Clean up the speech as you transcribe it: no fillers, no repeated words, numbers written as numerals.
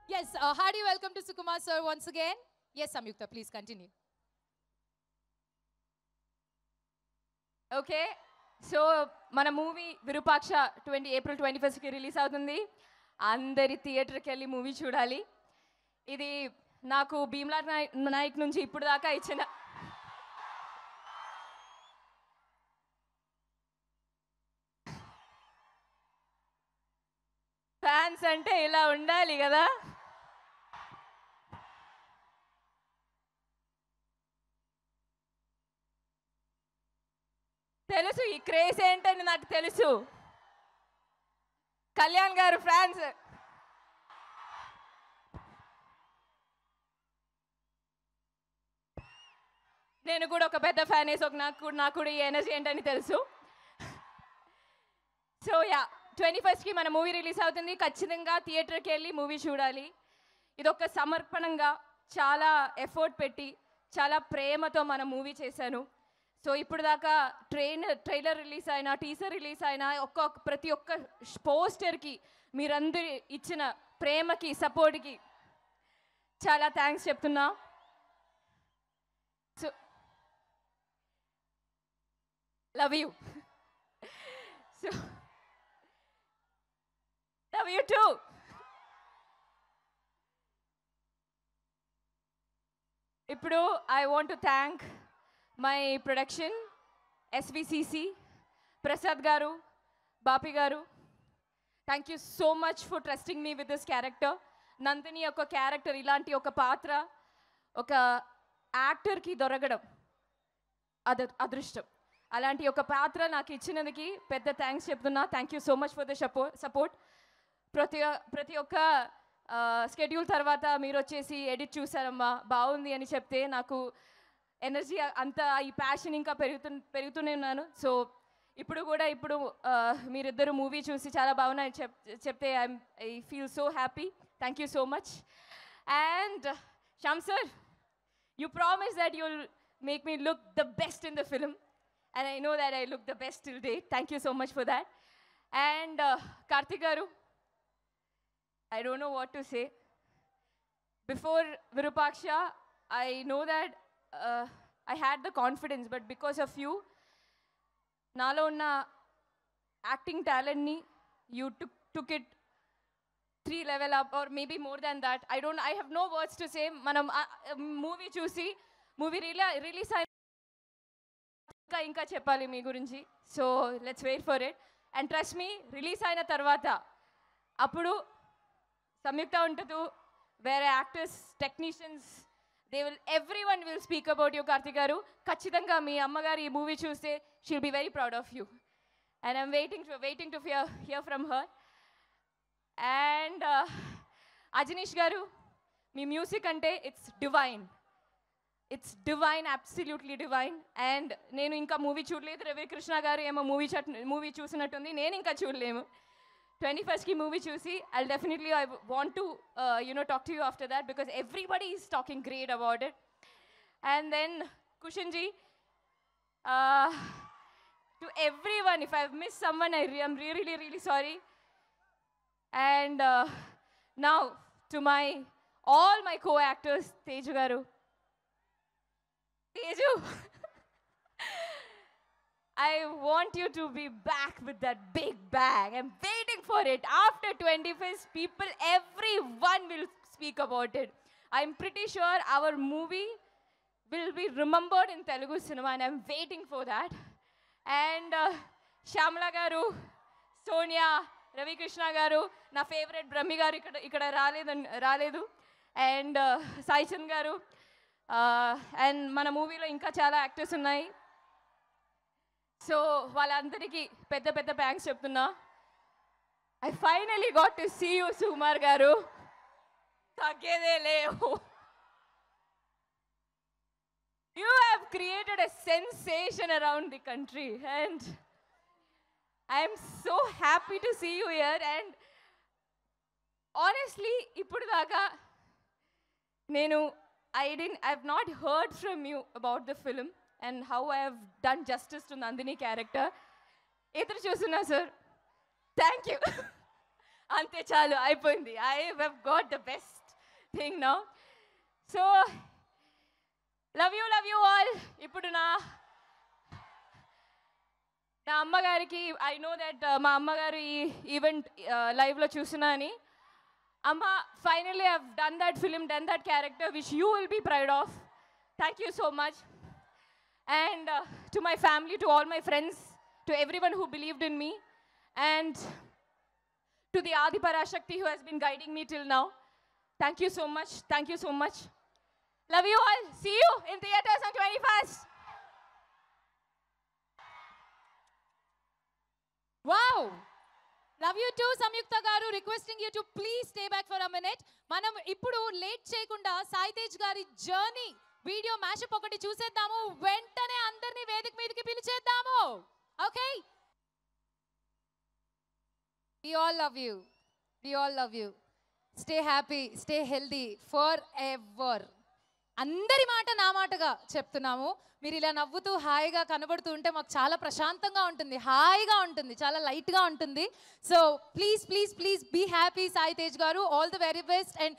Yes, hearty welcome to Sukumar sir once again. Yes, Samyukta, please continue. Okay so మన movie Virupaksha April 21కి release అవుతుంది. అందరి థియేటర్కి వెళ్ళి movie చూడాలి. ఇది నాకు భీమ్లా నాయక్ నుంచి ఇప్పుడు దాకా ఇచ్చిన ఫ్యాన్స్ అంటే ఇలా ఉండాలి కదా. తెలుసు ఈ క్రేజ్ ఏంటని నాకు తెలుసు. కళ్యాణ్ గారు ఫ్రాన్స్ నేను కూడా ఒక పెద్ద ఫ్యాన్ వేసి నాకు కూడా ఈ ఎనర్జీ ఏంటని తెలుసు. సో యా 21కి మన మూవీ రిలీజ్ అవుతుంది. ఖచ్చితంగా థియేటర్కి వెళ్ళి మూవీ చూడాలి. ఇది ఒక సమర్పణంగా చాలా ఎఫర్ట్ పెట్టి చాలా ప్రేమతో మన మూవీ చేశాను. సో ఇప్పుడు దాకా ట్రైలర్ రిలీజ్ అయినా టీజర్ రిలీజ్ అయినా ప్రతి ఒక్క పోస్టర్కి మీరందరూ ఇచ్చిన ప్రేమకి సపోర్ట్కి చాలా థ్యాంక్స్ చెప్తున్నా. So love you. So love you too. ఇప్పుడు I want to thank my production SVCC, Prasad garu, Bapi garu. Thank you so much for trusting me with this character. Nandini యొక్క క్యారెక్టర్, ఇలాంటి ఒక పాత్ర ఒక యాక్టర్కి దొరకడం అదృష్టం. అలాంటి ఒక పాత్ర నాకు ఇచ్చినందుకు పెద్ద థ్యాంక్స్ చెప్తున్నా. Thank you so much for the support. ప్రతి ఒక్క స్కెడ్యూల్ తర్వాత మీరు వచ్చేసి ఎడిట్ చూసారమ్మా బాగుంది అని చెప్తే నాకు ఎనర్జీ అంతా ఈ ప్యాషన్ ఇంకా పెరుగుతూనే ఉన్నాను. సో ఇప్పుడు మీరిద్దరు మూవీ చూసి చాలా బాగున్నాయి చెప్తే I feel so happy. Thank you so much. And Shyam sir, you promise that you'll make me look the best in the film and I know that I look the best till date. Thank you so much for that. And Karthik గారు, I don't know what to say. Before Virupaksha, I know that I had the confidence, but because of you, nalo unna acting talent ni you took it 3 level up or maybe more than that. I have no words to say. Manam movie చూసి movie release ఇంకా చెప్పాలి మీ గురించి. So let's wait for it. And trust me, release అయిన తర్వాత అప్పుడు సంయుక్త ఉంటూ వేరే actors, technicians, everyone will speak about you, Karthik గారు. ఖచ్చితంగా మీ అమ్మగారు ఈ మూవీ చూస్తే she'll be very proud of you. And I'm waiting to hear from her. And Ajaneesh గారు, మీ మ్యూజిక్ అంటే it's divine, absolutely divine. And నేను ఇంకా మూవీ చూడలేదు. రవికృష్ణ గారు ఏమో మూవీ చూసినట్టుంది, నేను ఇంకా చూడలేము. 21st movie చూసి I want to talk to you after that because everybody is talking great about it. And then Kushan ji, to everyone, if I've missed someone, I'm really sorry. And now to all my co-actors, Teju garu, Teju, I want you to be back with that big bag. I'm waiting for it. After 21st, everyone will speak about it. I'm pretty sure our movie will be remembered in Telugu cinema and I'm waiting for that. And Shyamala garu, Sonia, Ravi Krishna garu, na favorite Brahmi garu ikkada raledu. And Sai Chand garu. And mana movie lo inka chala actors unnai. So వాళ్ళందరికీ పెద్ద thanks చెప్తున్నా. I finally got to see you Sukumar గారు. తగ్గేదే లేవు. You have created a sensation around the country and I'm so happy to see you here. And honestly ఇప్పుడు దాకా నేను I've not heard from you about the film and how I have done justice to Nandini character. Edru chustunna sir. Thank you. అంతే చాలు అయిపోయింది. I have got the best thing now. So love you all. ఇప్పుడు నా అమ్మగారికి, I know that మా అమ్మగారు ఈ event లైవ్లో చూసినా అని, అమ్మ finally I have done that film, done that character which you will be proud of. Thank you so much. And to my family, to all my friends, to everyone who believed in me, and to the Adi Parashakti who has been guiding me till now. Thank you so much. Thank you so much. Love you all. See you in theaters on 21st. Wow! Love you too, Samyukta garu. Requesting you to please stay back for a minute. Manam ippudu late cheyakunda Sai Tej gari journey video mashup ఒకటి చూసేద్దాము. వెంటనే అందరినీ వేదిక మీదకి పిలిచేద్దాము. Okay, we all love you. We all love you. Stay happy, stay healthy forever. అందరి మాట నా మాటగా చెప్తున్నాము. మీరు ఇలా నవ్వుతూ హాయిగా కనబడుతూ ఉంటే మాకు చాలా ప్రశాంతంగా ఉంటుంది, హాయిగా ఉంటుంది, చాలా లైట్గా ఉంటుంది. So please please please be happy Sai Tej garu. All the very best. And